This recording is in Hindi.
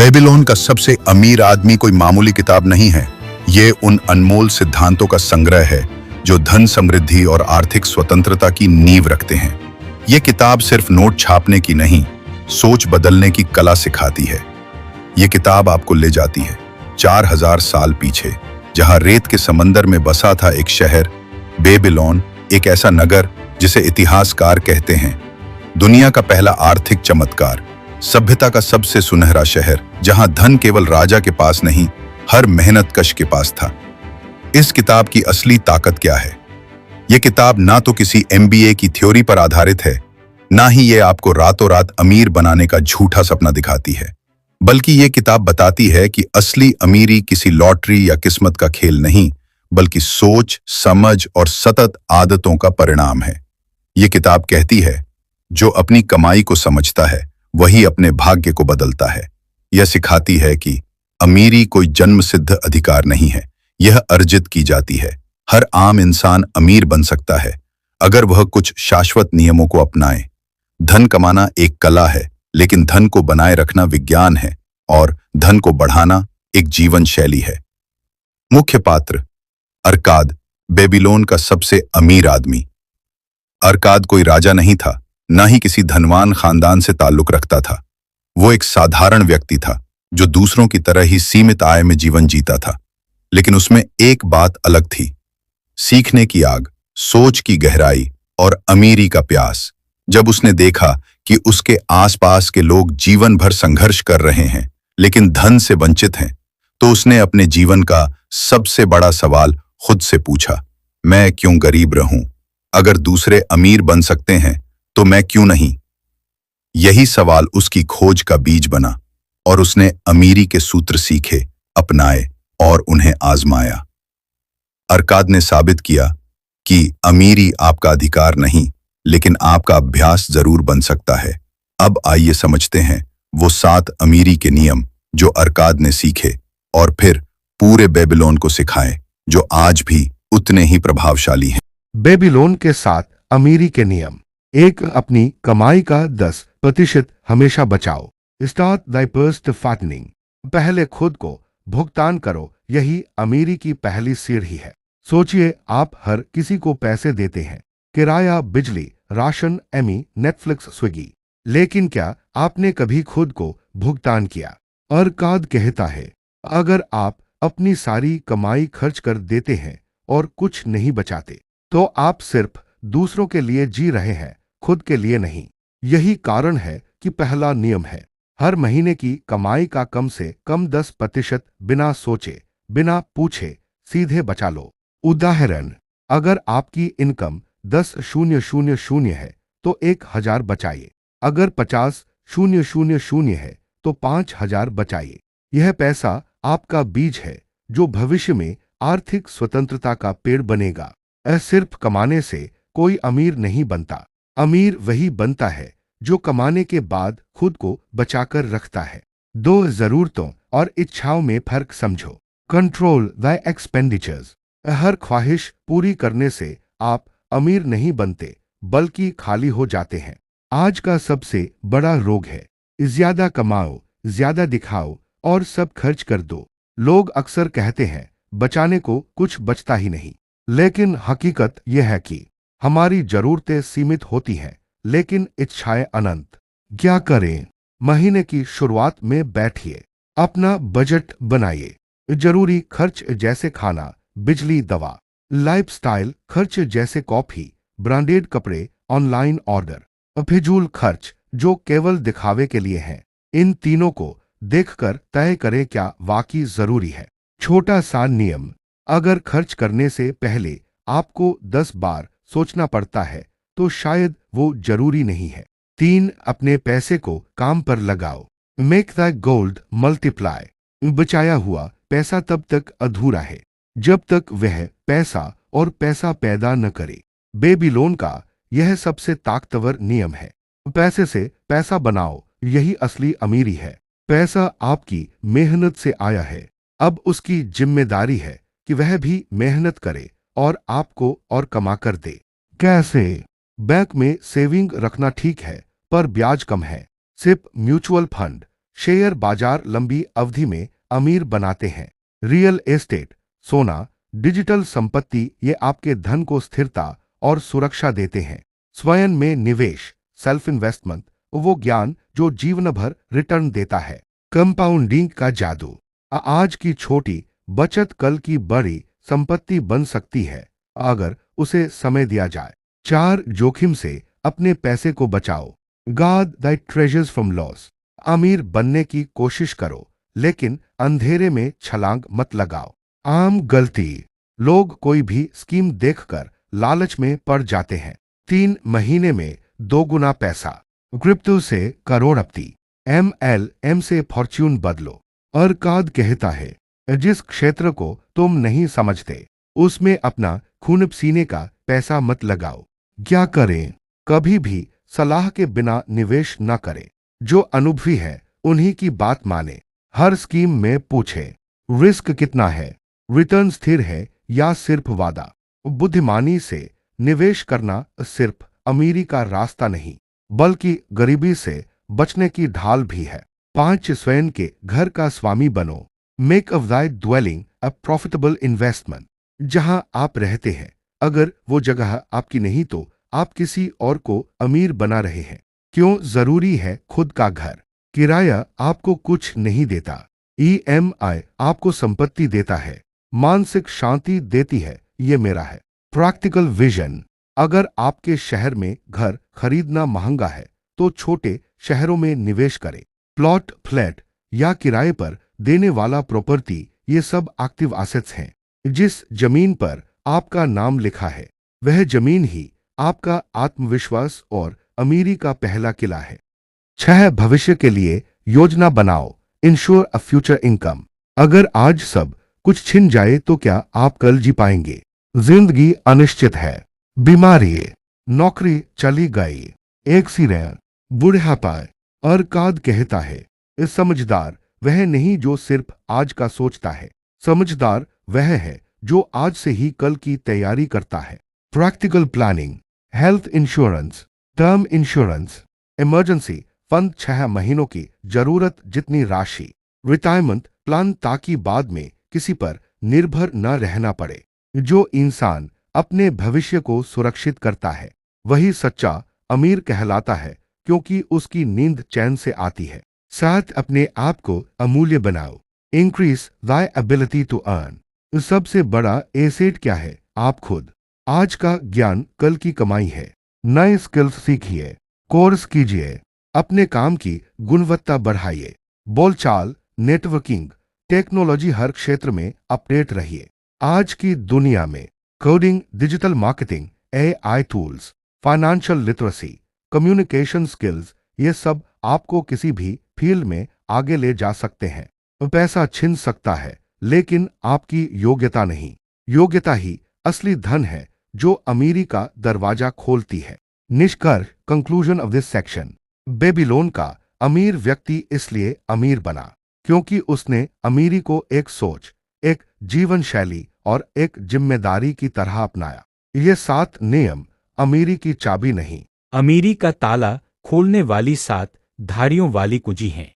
बेबीलोन का सबसे अमीर आदमी कोई मामूली किताब नहीं है। ये उन अनमोल सिद्धांतों का संग्रह है जो धन, समृद्धि और आर्थिक स्वतंत्रता की नींव रखते हैं। ये किताब सिर्फ नोट छापने की नहीं, सोच बदलने की कला सिखाती है। ये किताब आपको ले जाती है 4000 साल पीछे, जहां रेत के समंदर में बसा था एक शहर बेबीलोन, एक ऐसा नगर जिसे इतिहासकार कहते हैं दुनिया का पहला आर्थिक चमत्कार, सभ्यता का सबसे सुनहरा शहर, जहां धन केवल राजा के पास नहीं, हर मेहनतकश के पास था। इस किताब की असली ताकत क्या है? यह किताब ना तो किसी MBA की थ्योरी पर आधारित है, ना ही ये आपको रातों रात अमीर बनाने का झूठा सपना दिखाती है, बल्कि ये किताब बताती है कि असली अमीरी किसी लॉटरी या किस्मत का खेल नहीं, बल्कि सोच, समझ और सतत आदतों का परिणाम है। ये किताब कहती है, जो अपनी कमाई को समझता है वही अपने भाग्य को बदलता है। यह सिखाती है कि अमीरी कोई जन्मसिद्ध अधिकार नहीं है, यह अर्जित की जाती है। हर आम इंसान अमीर बन सकता है अगर वह कुछ शाश्वत नियमों को अपनाए। धन कमाना एक कला है, लेकिन धन को बनाए रखना विज्ञान है, और धन को बढ़ाना एक जीवन शैली है। मुख्य पात्र अरकाद, बेबीलोन का सबसे अमीर आदमी। अरकाद कोई राजा नहीं था, न ही किसी धनवान खानदान से ताल्लुक रखता था। वो एक साधारण व्यक्ति था जो दूसरों की तरह ही सीमित आय में जीवन जीता था। लेकिन उसमें एक बात अलग थी, सीखने की आग, सोच की गहराई और अमीरी का प्यास। जब उसने देखा कि उसके आसपास के लोग जीवन भर संघर्ष कर रहे हैं लेकिन धन से वंचित हैं, तो उसने अपने जीवन का सबसे बड़ा सवाल खुद से पूछा, मैं क्यों गरीब रहूं? अगर दूसरे अमीर बन सकते हैं तो मैं क्यों नहीं? यही सवाल उसकी खोज का बीज बना, और उसने अमीरी के सूत्र सीखे, अपनाए और उन्हें आजमाया। अरकाद ने साबित किया कि अमीरी आपका अधिकार नहीं, लेकिन आपका अभ्यास जरूर बन सकता है। अब आइए समझते हैं वो 7 अमीरी के नियम जो अरकाद ने सीखे और फिर पूरे बेबीलोन को सिखाए, जो आज भी उतने ही प्रभावशाली हैं। बेबीलोन के 7 अमीरी के नियम। 1. अपनी कमाई का 10% हमेशा बचाओ। Start thy purse to fattening. पहले खुद को भुगतान करो, यही अमीरी की पहली सीढ़ी है। सोचिए, आप हर किसी को पैसे देते हैं, किराया, बिजली, राशन, एमी, नेटफ्लिक्स, स्विगी, लेकिन क्या आपने कभी खुद को भुगतान किया? अरकाद कहता है, अगर आप अपनी सारी कमाई खर्च कर देते हैं और कुछ नहीं बचाते, तो आप सिर्फ दूसरों के लिए जी रहे हैं, खुद के लिए नहीं। यही कारण है कि पहला नियम है, हर महीने की कमाई का कम से कम 10% बिना सोचे, बिना पूछे सीधे बचा लो। उदाहरण, अगर आपकी इनकम 10,000 है तो 1000 बचाइए। अगर 50,000 है तो 5000 बचाइए। यह पैसा आपका बीज है जो भविष्य में आर्थिक स्वतंत्रता का पेड़ बनेगा। सिर्फ कमाने से कोई अमीर नहीं बनता। अमीर वही बनता है जो कमाने के बाद खुद को बचाकर रखता है। 2 जरूरतों और इच्छाओं में फर्क समझो। Control the expenditures. हर ख्वाहिश पूरी करने से आप अमीर नहीं बनते, बल्कि खाली हो जाते हैं। आज का सबसे बड़ा रोग है, ज्यादा कमाओ, ज्यादा दिखाओ और सब खर्च कर दो। लोग अक्सर कहते हैं बचाने को कुछ बचता ही नहीं, लेकिन हकीकत यह है कि हमारी जरूरतें सीमित होती हैं, लेकिन इच्छाएं अनंत। क्या करें? महीने की शुरुआत में बैठिए, अपना बजट बनाइए। जरूरी खर्च जैसे खाना, बिजली, दवा। लाइफस्टाइल खर्च जैसे कॉफी, ब्रांडेड कपड़े, ऑनलाइन ऑर्डर। फिजूल खर्च जो केवल दिखावे के लिए हैं। इन तीनों को देखकर तय करें क्या वाकई जरूरी है। छोटा सा नियम, अगर खर्च करने से पहले आपको 10 बार सोचना पड़ता है तो शायद वो जरूरी नहीं है। 3. अपने पैसे को काम पर लगाओ। Make the gold multiply. बचाया हुआ पैसा तब तक अधूरा है जब तक वह पैसा और पैसा पैदा न करे। बेबीलोन का यह सबसे ताकतवर नियम है। पैसे से पैसा बनाओ, यही असली अमीरी है। पैसा आपकी मेहनत से आया है, अब उसकी जिम्मेदारी है कि वह भी मेहनत करे और आपको और कमा कर दे। कैसे? बैंक में सेविंग रखना ठीक है, पर ब्याज कम है। सिर्फ म्यूचुअल फंड, शेयर बाजार लंबी अवधि में अमीर बनाते हैं। रियल एस्टेट, सोना, डिजिटल संपत्ति ये आपके धन को स्थिरता और सुरक्षा देते हैं। स्वयं में निवेश, सेल्फ इन्वेस्टमेंट, वो ज्ञान जो जीवन भर रिटर्न देता है। कंपाउंडिंग का जादू, आज की छोटी बचत कल की बड़ी संपत्ति बन सकती है अगर उसे समय दिया जाए। 4 जोखिम से अपने पैसे को बचाओ। Guard Dai treasures from loss, अमीर बनने की कोशिश करो लेकिन अंधेरे में छलांग मत लगाओ। आम गलती, लोग कोई भी स्कीम देखकर लालच में पड़ जाते हैं। 3 महीने में 2 गुना पैसा, क्रिप्टो से करोड़पति, MLM से फॉर्च्यून बदलो। अरकाद कहता है, जिस क्षेत्र को तुम नहीं समझते उसमें अपना खून पसीने का पैसा मत लगाओ। क्या करें? कभी भी सलाह के बिना निवेश न करें। जो अनुभवी है उन्हीं की बात माने। हर स्कीम में पूछे, रिस्क कितना है, रिटर्न स्थिर है या सिर्फ वादा। बुद्धिमानी से निवेश करना सिर्फ अमीरी का रास्ता नहीं बल्कि गरीबी से बचने की ढाल भी है। 5 स्वयं के घर का स्वामी बनो। Make of thy dwelling a profitable investment, जहां आप रहते हैं अगर वो जगह आपकी नहीं तो आप किसी और को अमीर बना रहे हैं। क्यों जरूरी है खुद का घर? किराया आपको कुछ नहीं देता, EMI आपको संपत्ति देता है, मानसिक शांति देती है। ये मेरा है। प्रैक्टिकल विजन, अगर आपके शहर में घर खरीदना महंगा है तो छोटे शहरों में निवेश करें। प्लॉट, फ्लैट या किराए पर देने वाला प्रॉपर्टी, ये सब एक्टिव एसेट्स हैं। जिस जमीन पर आपका नाम लिखा है वह जमीन ही आपका आत्मविश्वास और अमीरी का पहला किला है। 6 भविष्य के लिए योजना बनाओ। इंश्योर अ फ्यूचर इनकम, अगर आज सब कुछ छिन जाए तो क्या आप कल जी पाएंगे? जिंदगी अनिश्चित है। बीमारी, नौकरी चली गई, एक्सीडेंट, बुढ़ापा। अरकाद कहता है, इस समझदार वह नहीं जो सिर्फ आज का सोचता है, समझदार वह है जो आज से ही कल की तैयारी करता है। Practical planning, health insurance, term insurance, emergency fund, 6 महीनों की जरूरत जितनी राशि, रिटायरमेंट प्लान ताकि बाद में किसी पर निर्भर न रहना पड़े। जो इंसान अपने भविष्य को सुरक्षित करता है वही सच्चा अमीर कहलाता है क्योंकि उसकी नींद चैन से आती है। 7 अपने आप को अमूल्य बनाओ। Increase thy ability to earn, सबसे बड़ा एसेट क्या है? आप खुद। आज का ज्ञान कल की कमाई है। नए स्किल्स सीखिए, कोर्स कीजिए, अपने काम की गुणवत्ता बढ़ाइए। बोलचाल, नेटवर्किंग, टेक्नोलॉजी, हर क्षेत्र में अपडेट रहिए। आज की दुनिया में coding, digital marketing, AI tools, financial literacy, communication skills, ये सब आपको किसी भी फील्ड में आगे ले जा सकते हैं। पैसा छिन सकता है लेकिन आपकी योग्यता नहीं। योग्यता ही असली धन है जो अमीरी का दरवाजा खोलती है। निष्कर्ष, conclusion of this section, Babylon का अमीर व्यक्ति इसलिए अमीर बना क्योंकि उसने अमीरी को एक सोच, एक जीवन शैली और एक जिम्मेदारी की तरह अपनाया। ये 7 नियम अमीरी की चाबी नहीं, अमीरी का ताला खोलने वाली 7 धारियों वाली कुंजी हैं।